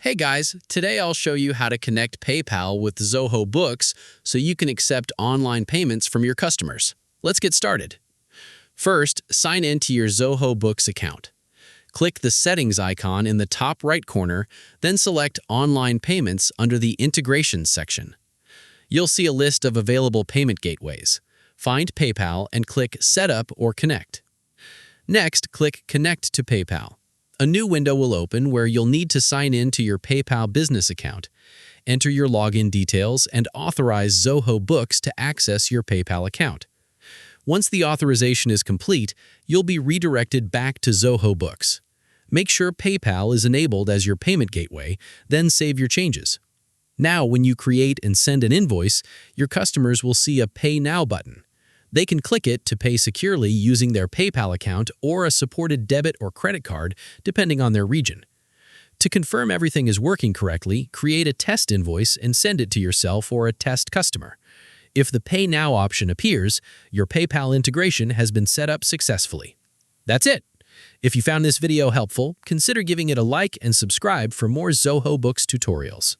Hey guys, today I'll show you how to connect PayPal with Zoho Books so you can accept online payments from your customers. Let's get started. First, sign in to your Zoho Books account. Click the Settings icon in the top right corner, then select Online Payments under the Integrations section. You'll see a list of available payment gateways. Find PayPal and click Setup or Connect. Next, click Connect to PayPal. A new window will open where you'll need to sign in to your PayPal business account. Enter your login details and authorize Zoho Books to access your PayPal account. Once the authorization is complete, you'll be redirected back to Zoho Books. Make sure PayPal is enabled as your payment gateway, then save your changes. Now, when you create and send an invoice, your customers will see a Pay Now button. They can click it to pay securely using their PayPal account or a supported debit or credit card, depending on their region. To confirm everything is working correctly, create a test invoice and send it to yourself or a test customer. If the Pay Now option appears, your PayPal integration has been set up successfully. That's it. If you found this video helpful, consider giving it a like and subscribe for more Zoho Books tutorials.